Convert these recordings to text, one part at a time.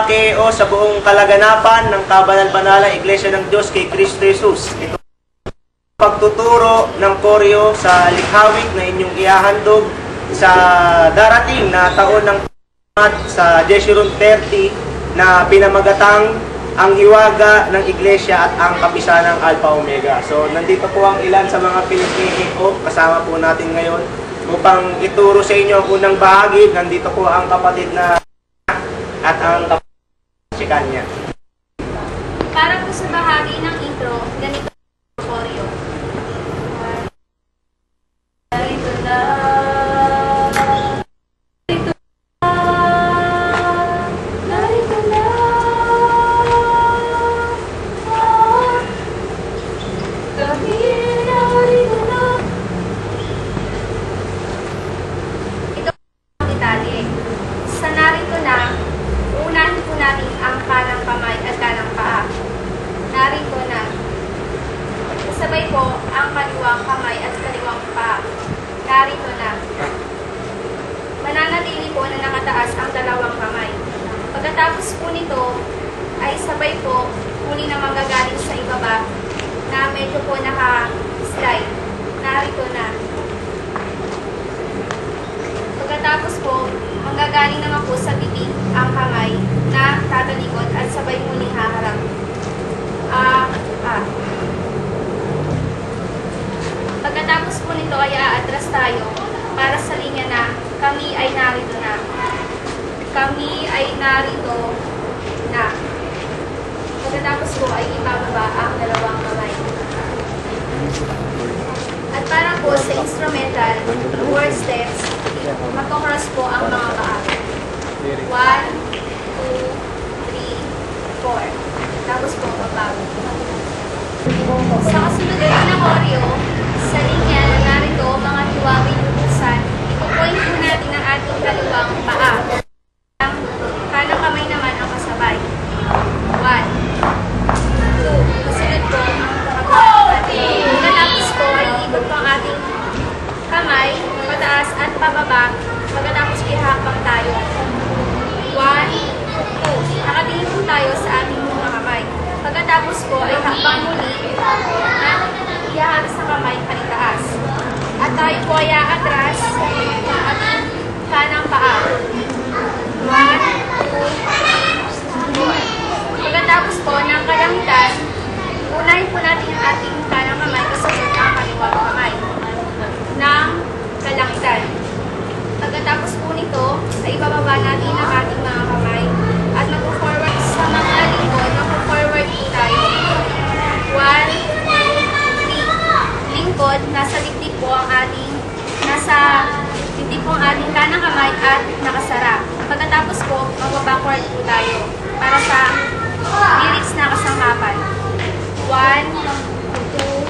pamamahagi o sa buong kalaganapan ng kabanal-banalang Iglesia ng Diyos kay Kristo Jesus. Ito pagtuturo ng koryo sa likhawik na inyong ihahandog sa darating na taon ng sa Jeshurun 30 na pinamagatang ang hiwaga ng Iglesia at ang kapisanang Alpha Omega. So, nandito po ang ilan sa mga pinipili ko kasama po natin ngayon upang ituro sa inyo ang unang bahagi. Nandito po ang kapatid na at ang kapatid si Kanya. Para po sa bahagi ng intro, ganito ang koryo. Narito na, narito na, kami narito na. Ito ang detalye. Sa narito na, unahin po natin ang kanang kamay at kanang paa. Narito na. Kasabay po ang kaliwang kamay at kaliwang paa. Narito na. Mananatili po na nakataas ang dalawang kamay. Pagkatapos po nito, ay sabay po huli na manggagaling sa ibaba na medyo po naka-slide. Narito na. Pagkatapos po, manggagaling naman po sa bibig ang kamay na tatalikod at sabay muling haharap. Pagkatapos po nito ay aatras tayo para sa linya na kami ay narito na. Kami ay narito na. Pagkatapos po ay ibababa ang dalawang kamay. At para po sa instrumental, word steps, magkakross po ang mga paa. 1, 2, 3, 4. Tapos po, babago. Sa kasunod na koryo, sa linya na narito mga hiwawin lubusan, ipupoint po natin ang ating kaliwang paa. Ang kanang kamay naman ang kasabay. 1, 2, kasunod po ang pagkakapatid. Pagkatapos po ay ikot po ang ating kamay, pataas at pababa. Pagkatapos ihakbang tayo. 1, 2. Nakatingin po tayo sa ating mga kamay. Pagkatapos po ay hakbang muli at iyahan sa kamay palitaas. At tayo po ay aatras ang ating kanang paa. 1, 2, 3, 4. Pagkatapos po ng kalangitan, unahin po natin ang ating kanang kamay kasunod ang kaliwang kamay ng kalangitan. Pagkatapos po nito, ay ibababa natin ang ating mga kamay at mag-forward sa mga lingkod. Mag-forward po tayo. 1, 2, 3. Lingkod, nasa dibdib po ang ating kanang kamay at nakasara. Pagkatapos po, mag-backward po tayo para sa lyrics na kasangkapan. 1, 2,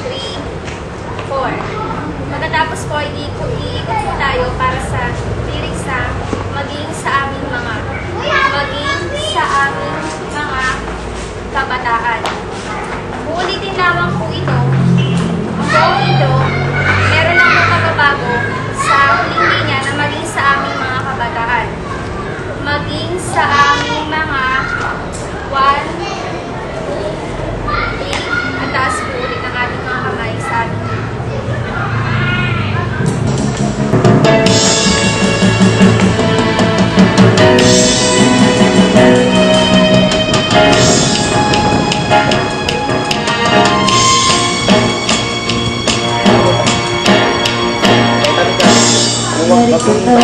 3, 4. Pagkatapos po, iikot po tayo para sa lyrics na maging sa aming mga kabataan. Uulitin lamang po ito. Ang buong ito, meron lang po pagbabago sa huling linya na maging sa aming mga kabataan. Maging sa aming mga 1, 2, 3, at taas po ulit ang ating mga kamay sa ating Narito na,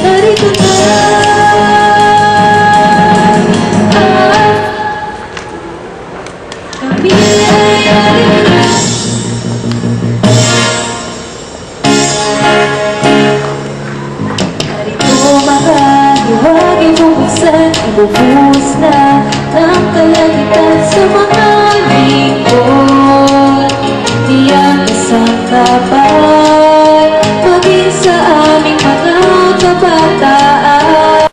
narito na, kami ay narito na. Narito mga hiwagay bubuksan, ibubuhos na ang kalangitan sa mga lingkod. Diyan isang kapal, maging sa aming mga kabataan.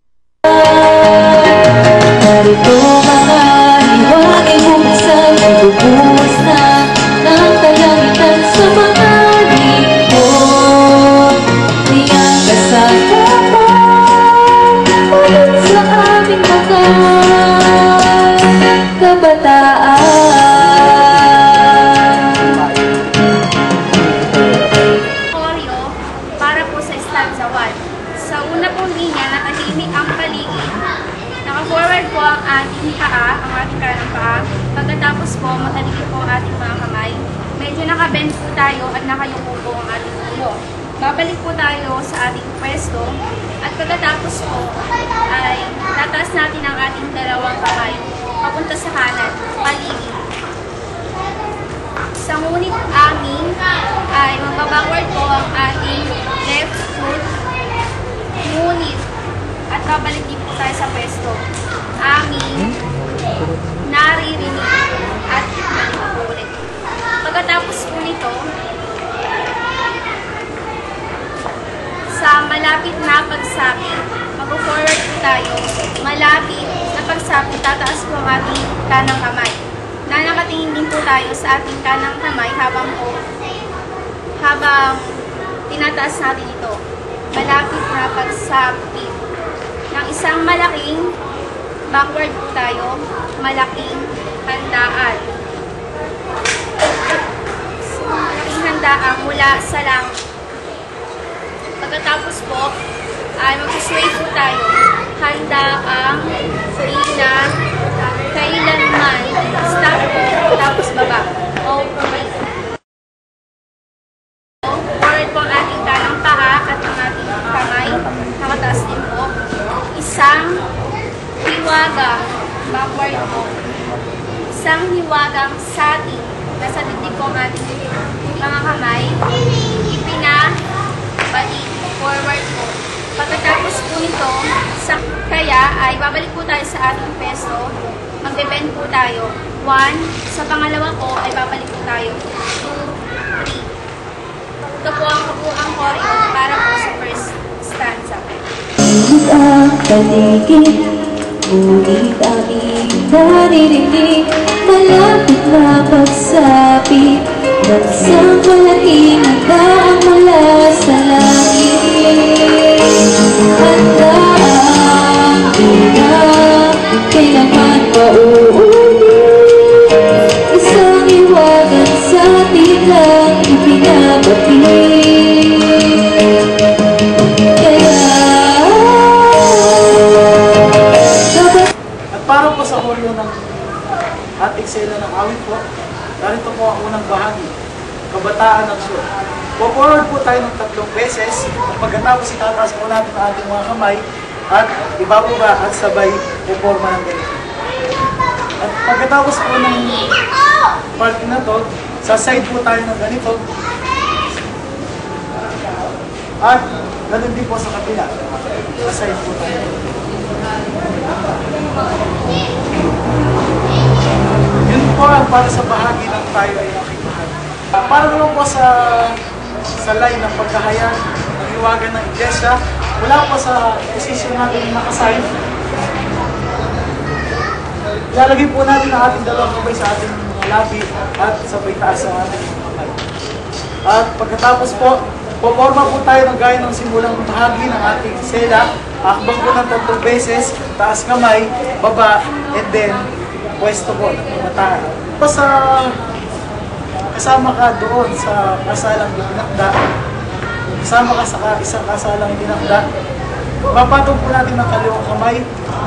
Narito mga hiwagay bubuksan, ibubuhos na ng kalangitan sa mga lingkod. Mag-bend po tayo at nakayuko po ang ating ulo. Babalik po tayo sa ating pwesto at pagkatapos po ay tataas natin ang ating dalawang kamay papunta sa kanan, paligid. Sa ngunit amin ay magbabackward po ang ating left foot, ngunit at babalik din po tayo sa pwesto. Aming naririnig at balik po ulit. Pagkatapos po nito, sa malapit na pagsapit, mag-forward po tayo. Malapit na pagsapit, tataas po ang ating kanang kamay. Nakatingin din po tayo sa ating kanang kamay habang tinataas natin ito. Malapit na pagsapit. Ng isang malaking backward po tayo, malaking handaan. Malaking handaan mula sa langit. Pagkatapos po, ay mag-sway po tayo. Handa ang na kailanman. Stop po, tapos baba. Okay. Forward po ang ating kanang paa at ang ating kamay. Nakataas din po. Isang hiwagang backward po. Isang hiwagang satin. Nasa dibdib po ang ating mga kamay. Ipinabalik. Forward po. Pagkatapos po nito, kaya ay babalik po tayo sa ating pesto. Magbe-bend po tayo. 1. Sa pangalawa po ay babalik po tayo. 2, 3. Ito po ang kabuang choreo para po sa first stanza. Ilit ang paligid, ngunit aming naririnig, malapit na pagsapit ng isang malaking handaan mula sa langit. Handa ang kailanman pauulit, isang iwagan sa atin lang ipinabati. Para po sa choreo ng ating sela ng awit po, narito po ang unang bahagi, kabataan ng show. Po-forward po tayo ng 3 beses, at pagkatapos itataas po natin ang ating mga kamay, at ibababa at sabay po-forma ng ganito. At pagkatapos po ng part na to, sa side po tayo ng ganito, at ganun din po sa kabila, sa side po tayo. Yun po ang para sa bahagi ng tayo ay nakikihan. Para naman po sa line ng pagkahayag, ng hiwagan ng iglesia, wala po sa posisyon natin na nakasign. Ilalagay po natin ang ating dalawang kamay sa ating mga labi at sabay taas ang ating kamay. At pagkatapos po, puporma po tayo ng gaya ng simulang bahagi ng ating sela. Akbang po ng 3 beses, taas kamay, baba, and then pwesto po, mataan. Basta kasama ka doon sa kasalang itinakda, kasama ka sa isang kasalang itinakda, mapatong po natin ng kaliwang kamay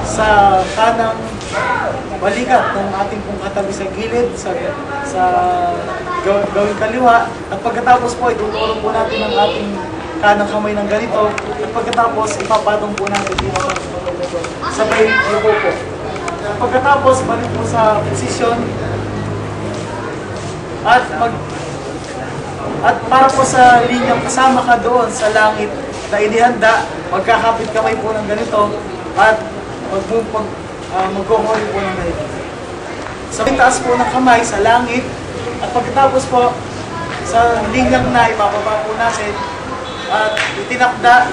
sa kanang balikat ng ating pong katabi sa gilid, sa gawing kaliwa, at pagkatapos po, itutulong po natin ang ating kanang kamay ng ganito, at pagkatapos ipapatong po natin dito sabay yuko po. At pagkatapos balik po sa posisyon at para po sa linyang kasama ka doon sa langit na inihanda, magkakapit kamay po ng ganito at mag-go-hori po ng ganito. Sabay taas po ng kamay sa langit, at pagkatapos po sa linyang na ipapaba po natin at itinakda,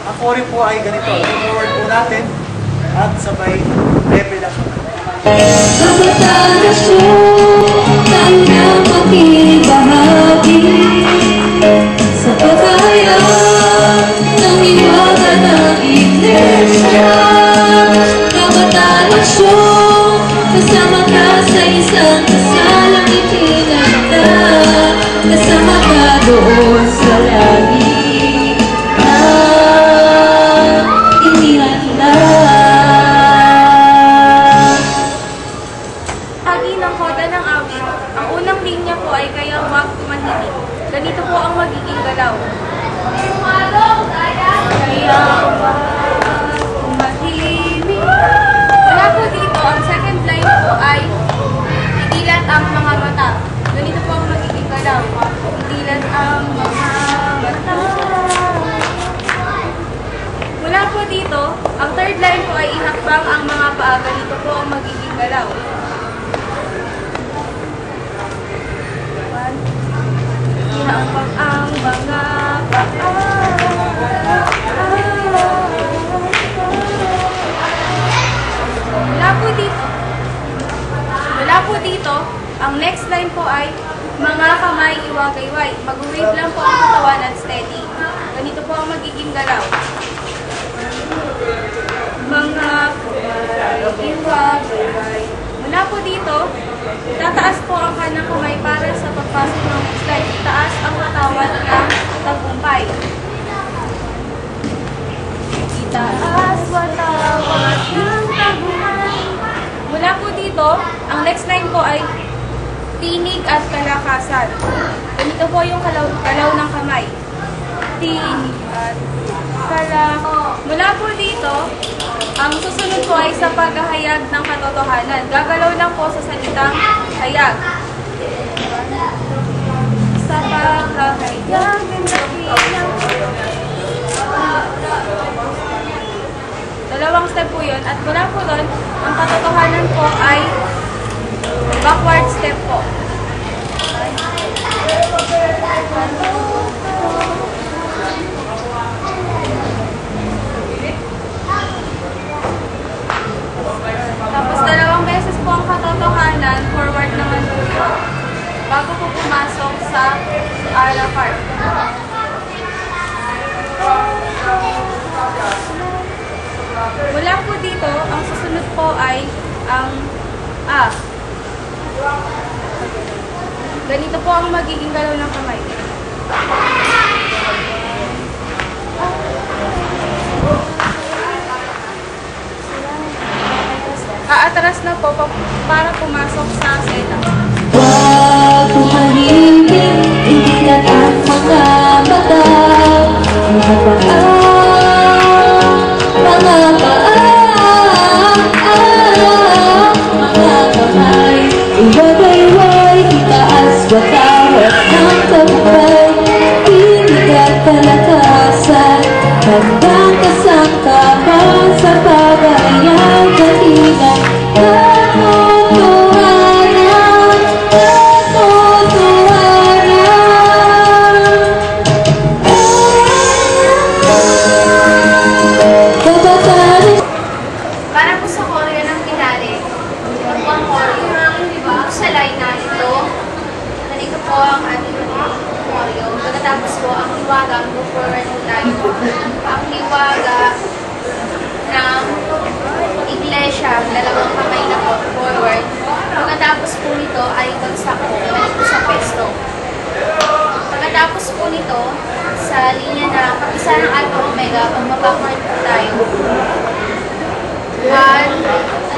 ang choreo po ay ganito. I-forward po natin at sabay level up. Kabataan na siya, tayo na makibahagi sa pagkahayag ng hiwaga ng iglesia. Kabataan na siya, kasama ka sa isang kasalang itinakda, kasama ka doon sa langit. Bahagi ng koda ng awit, ang unang linya po ay kaya wag manahimik. Ganito po ang magiging galaw. Umahimik. Wala po dito, ang second line po ay idilat ang mga mata. Ganito po ang magiging galaw. Idilat ang mga mata. Mula po dito, ang third line po ay ihakbang ang mga paa. Ganito po ang magiging galaw. Ihakbang ang mga paa. Mula po dito, ang next line po ay mga kamay iwagayway. Mag-wave lang po ang katawan at steady. Ganito po ang magiging galaw. Mga kamay iwagayway. Mula po dito, tataas po ang kanang kamay para sa pagpasok ng slide. Itaas ang katawan ng tagumpay. Itaas katawan ng tagumpay. Mula po dito, ang next line po ay tinig at kalakasan. Ganito po yung galaw ng kamay. Tinig at kalakasan. Mula po dito, ang susunod po ay sa paghahayag ng katotohanan. Gagalaw lang po sa salitang hayag. Sa paghahayag ng dakilang. Dalawang step po yun. At mula po doon, ang katotohanan po ay backward step po. Tapos dalawang beses po ang katotohanan, forward naman po yun. Bago po pumasok sa a la carte. Mula po dito, ang susunod po ay ang A. Ganito po ang magiging galaw ng kamay. Aatras na po para pumasok sa setup. Huwag tumahimik, idilat ang mga mata, mga paa, mga kamay, iwagayway, itaas watawat ng tagumpay, tinig at kalakasan, handang kasangkapan sa paghahayag at inang katotohanan, katotohanan. Para po sa choreo ng tinali, ito po ang choreo. Diba? Sa line na ito, ganito po ang ating choreo. Pagkatapos po, ang hiwaga, go forward po tayo. Ang hiwaga ng iglesia, dalawang kamay na po, forward. Pagkatapos po nito ay bagsak po, balik po sa pesto. Pagkatapos po nito, sa linya na kapisa ng alpha omega, pag mabackward po tayo. 1,